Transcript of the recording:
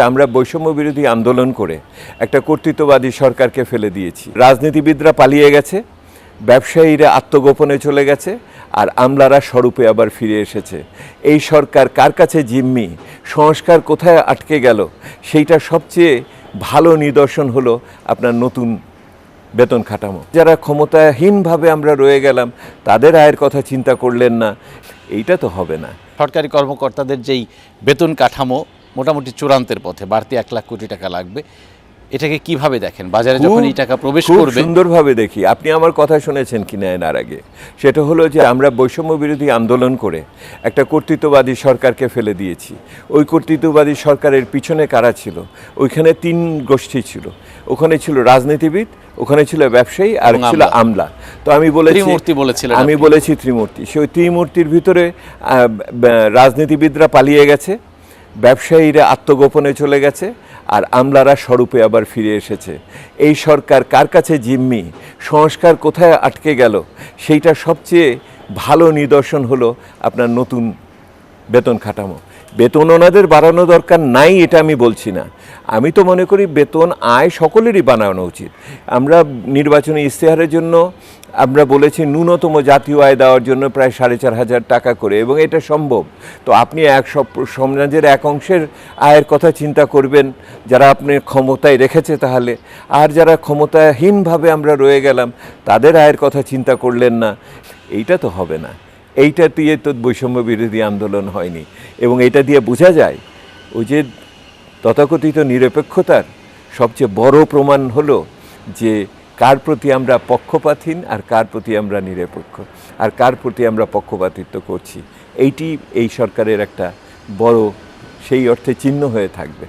আমরা বৈষম্য বিরোধী আন্দোলন করে একটা কর্তৃত্ববাদী সরকারকে ফেলে দিয়েছি। রাজনীতিবিদরা পালিয়ে গেছে, ব্যবসায়ীরা আত্মগোপনে চলে গেছে, আর আমলারা স্বরূপে আবার ফিরে এসেছে। এই সরকার কার কাছে জিম্মি, সংস্কার কোথায় আটকে গেল, সেইটা সবচেয়ে ভালো নিদর্শন হলো আপনার নতুন বেতন কাঠামো। যারা ক্ষমতাহীনভাবে আমরা রয়ে গেলাম তাদের আয়ের কথা চিন্তা করলেন না, এইটা তো হবে না। সরকারি কর্মকর্তাদের যেই বেতন কাঠামো মোটামুটি চূড়ান্তের পথে, বাড়তি 1 লাখ কোটি টাকা লাগবে, এটাকে কিভাবে দেখেন? বাজারে যখন এই টাকা প্রবেশ করবে, সুন্দরভাবে দেখি। আপনি আমার কথা শুনেছেন কিনা এর আগে, সেটা হলো যে আমরা বৈষম্য বিরোধী আন্দোলন করে একটা কর্তৃত্ববাদী সরকারকে ফেলে দিয়েছি। ওই কর্তৃত্ববাদী সরকারের পিছনে কারা ছিল? ওইখানে 3 গোষ্ঠী ছিল। ওখানে ছিল রাজনীতিবিদ, ওখানে ছিল ব্যবসায়ী, আর ছিল আমলা। তো আমি বলেছি ত্রিমূর্তি। সেই ত্রিমূর্তির ভিতরে রাজনীতিবিদরা পালিয়ে গেছে, ব্যবসায়ীরা আত্মগোপনে চলে গেছে, আর আমলারা স্বরূপে আবার ফিরে এসেছে। এই সরকার কার কাছে জিম্মি, সংস্কার কোথায় আটকে গেল, সেইটা সবচেয়ে ভালো নিদর্শন হলো আপনার নতুন বেতন কাঠামো। বেতন ওনাদের বাড়ানো দরকার নাই এটা আমি বলছি না। আমি তো মনে করি বেতন আয় সকলেরই বানানো উচিত। আমরা নির্বাচনী ইশতেহারের জন্য আমরা বলেছি ন্যূনতম জাতীয় আয় দেওয়ার জন্য প্রায় 4,500 টাকা করে, এবং এটা সম্ভব। তো আপনি সমাজের এক অংশের আয়ের কথা চিন্তা করবেন যারা আপনি ক্ষমতায় রেখেছে, তাহলে আর যারা ক্ষমতাহীনভাবে আমরা রয়ে গেলাম তাদের আয়ের কথা চিন্তা করলেন না, এইটা তো হবে না। এইটা দিয়ে তো বৈষম্য বিরোধী আন্দোলন হয়নি। এবং এটা দিয়ে বোঝা যায় ওই যে তথাকথিত নিরপেক্ষতার সবচেয়ে বড় প্রমাণ হলো যে কার প্রতি আমরা পক্ষপাতহীন, আর কার প্রতি আমরা নিরপেক্ষ, আর কার প্রতি আমরা পক্ষপাতিত্ব করছি। এইটি এই সরকারের একটা বড় সেই অর্থে চিহ্ন হয়ে থাকবে।